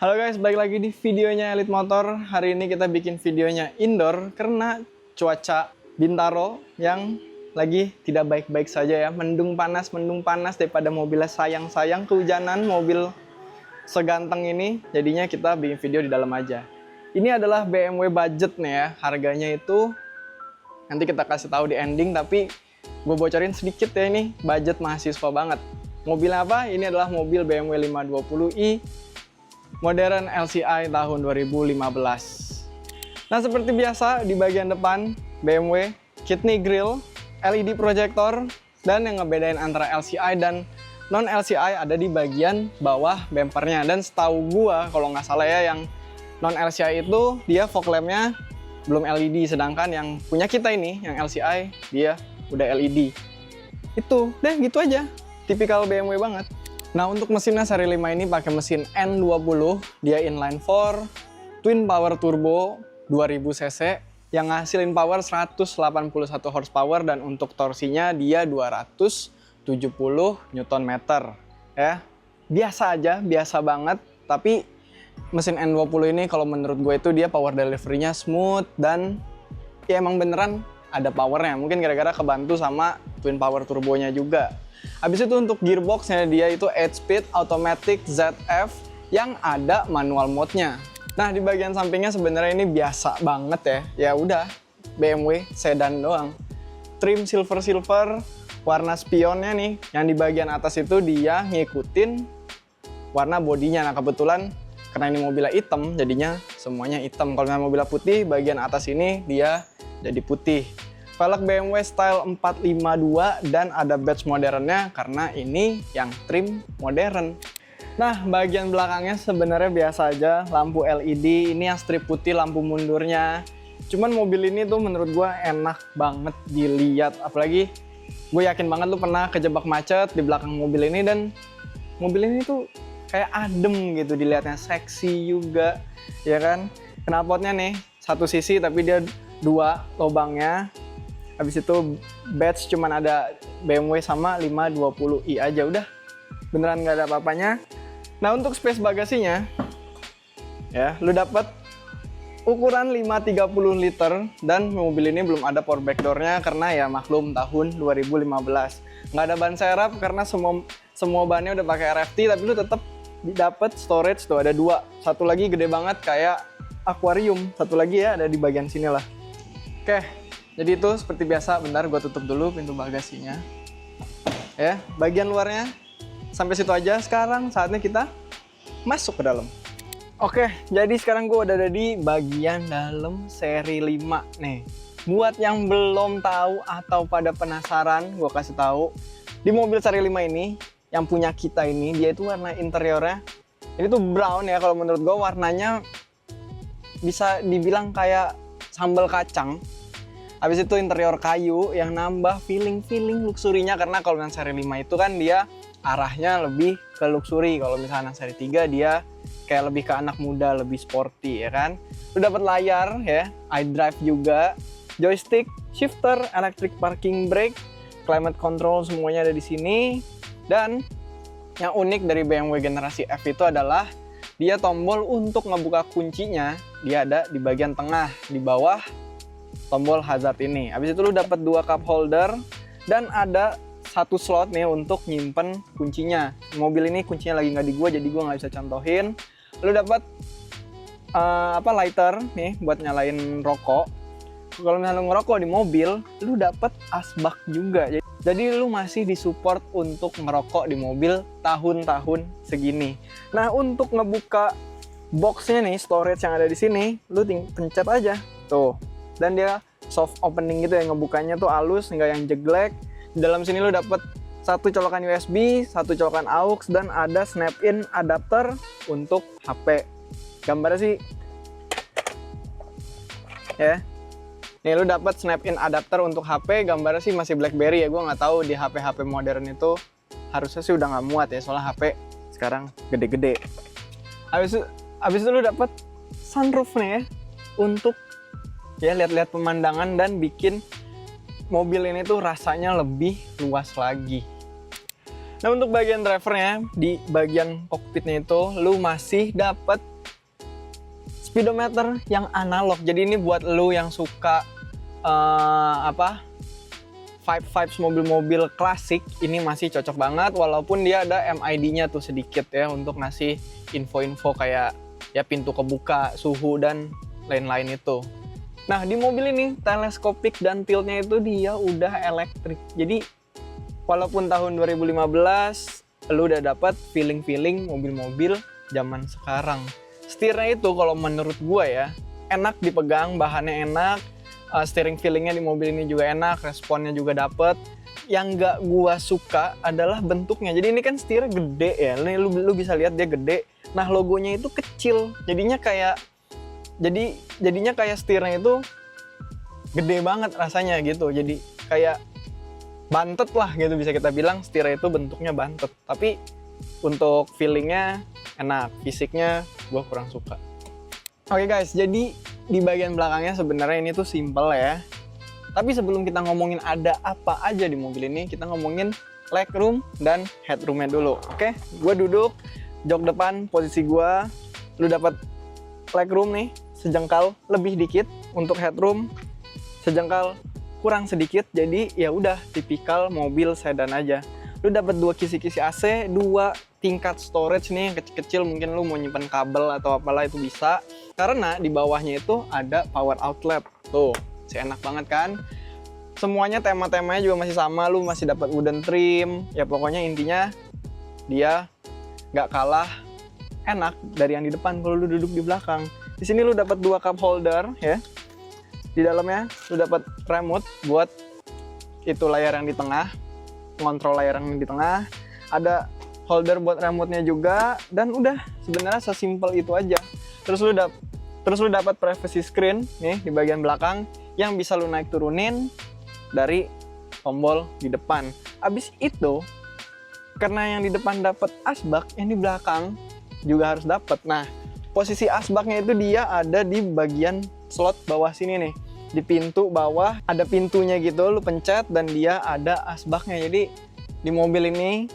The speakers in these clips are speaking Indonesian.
Halo guys, balik lagi di videonya Elite Motor. Hari ini kita bikin videonya indoor karena cuaca Bintaro yang lagi tidak baik-baik saja ya. Mendung panas daripada mobilnya sayang-sayang kehujanan mobil seganteng ini. Jadinya kita bikin video di dalam aja. Ini adalah BMW budget nih ya. Harganya itu nanti kita kasih tahu di ending, tapi gue bocorin sedikit ya, ini budget mahasiswa banget. Mobilnya apa? Ini adalah mobil BMW 520i modern LCI tahun 2015. Nah, seperti biasa di bagian depan BMW kidney grille, LED projector, dan yang ngebedain antara LCI dan non LCI ada di bagian bawah bempernya. Dan setahu gua kalau nggak salah ya, yang non LCI itu dia fog lampnya belum LED, sedangkan yang punya kita ini yang LCI dia udah LED. Itu deh, gitu aja, tipikal BMW banget. Nah, untuk mesinnya seri 5 ini pakai mesin N20, dia inline 4, twin power turbo 2000 cc yang ngasilin power 181 horsepower, dan untuk torsinya dia 270 Nm ya. Biasa aja, biasa banget, tapi mesin N20 ini kalau menurut gue itu dia power delivery-nya smooth dan ya emang beneran ada powernya. Mungkin gara-gara kebantu sama twin power turbonya juga. Habis itu untuk gearboxnya dia itu 8-speed automatic ZF yang ada manual mode-nya. Nah, di bagian sampingnya sebenarnya ini biasa banget ya. Ya udah, BMW sedan doang. Trim silver warna spionnya nih. Yang di bagian atas itu dia ngikutin warna bodinya. Nah, kebetulan karena ini mobilnya hitam, jadinya semuanya hitam. Kalau mobilnya putih, bagian atas ini dia jadi putih. Velg BMW style 452 dan ada badge modernnya karena ini yang trim modern. Nah, bagian belakangnya sebenarnya biasa aja, lampu LED, ini yang strip putih lampu mundurnya. Cuman mobil ini tuh menurut gue enak banget dilihat, apalagi gue yakin banget lu pernah kejebak macet di belakang mobil ini, dan mobil ini tuh kayak adem gitu dilihatnya, seksi juga, ya kan? Knalpotnya nih satu sisi tapi dia dua lubangnya. Habis itu badge cuman ada BMW sama 520i aja, udah beneran nggak ada apa-apanya. Nah, untuk space bagasinya ya, lu dapet ukuran 530 liter, dan mobil ini belum ada power back door-nya karena ya maklum tahun 2015. Nggak ada ban serep karena semua bannya udah pakai RFT, tapi lu tetap dapet storage tuh, ada dua. Satu lagi gede banget kayak akuarium, satu lagi ya ada di bagian sini lah. Oke. Jadi itu seperti biasa, bentar gue tutup dulu pintu bagasinya. Ya, bagian luarnya sampai situ aja. Sekarang saatnya kita masuk ke dalam. Oke, jadi sekarang gue udah ada di bagian dalam seri 5 nih. Buat yang belum tahu atau pada penasaran, gue kasih tahu. Di mobil seri 5 ini, yang punya kita ini, dia itu warna interiornya ini tuh brown ya. Kalau menurut gue warnanya bisa dibilang kayak sambal kacang. Habis itu interior kayu yang nambah feeling luxurinya, karena kalau yang seri 5 itu kan dia arahnya lebih ke luxury. Kalau misalnya seri 3 dia kayak lebih ke anak muda, lebih sporty ya kan. Lu dapat layar ya, iDrive juga, joystick, shifter, electric parking brake, climate control, semuanya ada di sini. Dan yang unik dari BMW generasi F itu adalah dia tombol untuk ngebuka kuncinya dia ada di bagian tengah, di bawah tombol hazard ini. Habis itu lu dapat 2 cup holder dan ada 1 slot nih untuk nyimpen kuncinya. Mobil ini kuncinya lagi nggak di gua, jadi gua nggak bisa contohin. Lu dapat lighter nih buat nyalain rokok. Kalau misalnya lu ngerokok di mobil, lu dapat asbak juga. Jadi lu masih disupport untuk ngerokok di mobil tahun-tahun segini. Nah, untuk ngebuka boxnya nih, storage yang ada di sini, lu pencet aja tuh. Dan dia soft opening gitu ya, ngebukanya tuh halus, nggak yang jeglek. Di dalam sini lo dapet 1 colokan USB, 1 colokan aux, dan ada snap-in adapter untuk HP. Gambarnya sih ya. Nih lo dapet snap-in adapter untuk HP, gambarnya sih masih BlackBerry ya. Gue nggak tahu di HP-HP modern itu harusnya sih udah nggak muat ya, soalnya HP sekarang gede-gede. Habis itu lo dapet sunroof nih ya, untuk ya lihat-lihat pemandangan dan bikin mobil ini tuh rasanya lebih luas lagi. Nah, untuk bagian drivernya, di bagian kokpitnya itu lu masih dapat speedometer yang analog. Jadi ini buat lu yang suka vibes mobil-mobil klasik, ini masih cocok banget, walaupun dia ada MID-nya tuh sedikit ya untuk ngasih info-info kayak ya pintu kebuka, suhu dan lain-lain itu. Nah, di mobil ini teleskopik dan tiltnya itu dia udah elektrik. Jadi walaupun tahun 2015 lu udah dapat feeling mobil-mobil zaman sekarang. Setirnya itu kalau menurut gua ya, enak dipegang, bahannya enak, steering feelingnya di mobil ini juga enak, responnya juga dapet. Yang nggak gua suka adalah bentuknya. Jadi ini kan setirnya gede ya, ini lu bisa lihat dia gede. Nah, logonya itu kecil, jadinya kayak setirnya itu gede banget rasanya gitu. Jadi kayak bantet lah gitu, bisa kita bilang setirnya itu bentuknya bantet. Tapi untuk feelingnya enak, fisiknya gue kurang suka. Oke guys, jadi di bagian belakangnya sebenarnya ini tuh simple ya. Tapi sebelum kita ngomongin ada apa aja di mobil ini, kita ngomongin legroom dan headroomnya dulu. Oke, gue duduk jok depan, posisi gue, lu dapat legroom nih sejengkal lebih dikit, untuk headroom sejengkal kurang sedikit. Jadi ya udah tipikal mobil sedan aja. Lu dapat 2 kisi-kisi AC, 2 tingkat storage nih yang kecil-kecil, mungkin lu mau nyimpan kabel atau apalah itu bisa. Karena di bawahnya itu ada power outlet. Tuh, enak banget kan? Semuanya tema-temanya juga masih sama, lu masih dapat wooden trim. Ya pokoknya intinya dia nggak kalah enak dari yang di depan kalau lu duduk di belakang. Di sini lu dapat 2 cup holder ya. Di dalamnya lu dapat remote buat itu layar yang di tengah, ngontrol layar yang di tengah. Ada holder buat remote-nya juga, dan udah sebenarnya sesimpel itu aja. Terus lu dapat privacy screen nih di bagian belakang yang bisa lu naik turunin dari tombol di depan. Abis itu karena yang di depan dapat asbak, yang di belakang juga harus dapat. Nah, posisi asbaknya itu dia ada di bagian slot bawah sini nih. Di pintu bawah ada pintunya gitu, lu pencet dan dia ada asbaknya. Jadi di mobil ini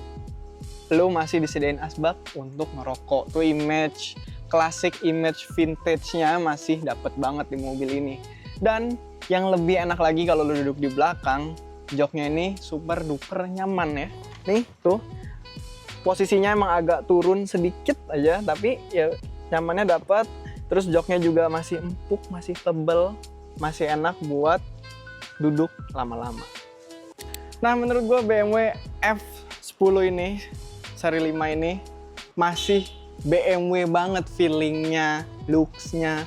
lu masih disediain asbak untuk ngerokok. Tuh image klasik, image vintage-nya masih dapet banget di mobil ini. Dan yang lebih enak lagi kalau lu duduk di belakang, joknya ini super duper nyaman ya. Nih tuh posisinya emang agak turun sedikit aja, tapi ya nyamannya dapat. Terus joknya juga masih empuk, masih tebel, masih enak buat duduk lama-lama. Nah, menurut gue BMW F10 ini, seri 5 ini masih BMW banget feelingnya, looks-nya,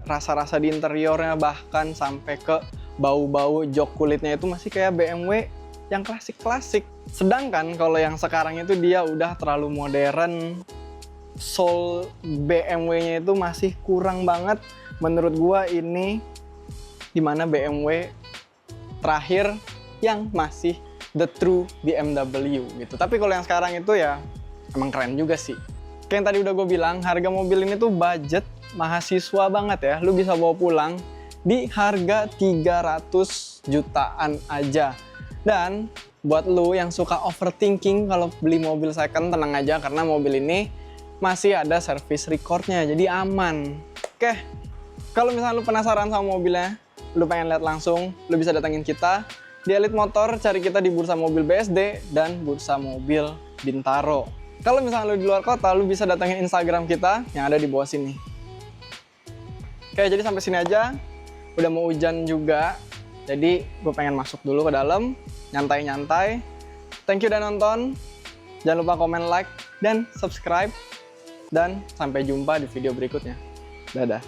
rasa-rasa di interiornya, bahkan sampai ke bau-bau jok kulitnya itu masih kayak BMW yang klasik-klasik. Sedangkan kalau yang sekarang itu dia udah terlalu modern, soul BMW-nya itu masih kurang banget. Menurut gua ini dimana BMW terakhir yang masih the true BMW gitu. Tapi kalau yang sekarang itu ya emang keren juga sih. Kayak yang tadi udah gue bilang, harga mobil ini tuh budget mahasiswa banget ya. Lu bisa bawa pulang di harga 300 jutaan aja. Dan buat lu yang suka overthinking kalau beli mobil second, tenang aja karena mobil ini masih ada service recordnya, jadi aman. Oke, kalau misalnya lu penasaran sama mobilnya, lu pengen lihat langsung, lu bisa datangin kita di Elite Motor, cari kita di Bursa Mobil BSD dan Bursa Mobil Bintaro. Kalau misalnya lu di luar kota, lu bisa datangin Instagram kita yang ada di bawah sini. Oke, jadi sampai sini aja. Udah mau hujan juga, jadi gue pengen masuk dulu ke dalam, nyantai-nyantai. Thank you udah nonton. Jangan lupa komen, like, dan subscribe. Dan sampai jumpa di video berikutnya. Dadah.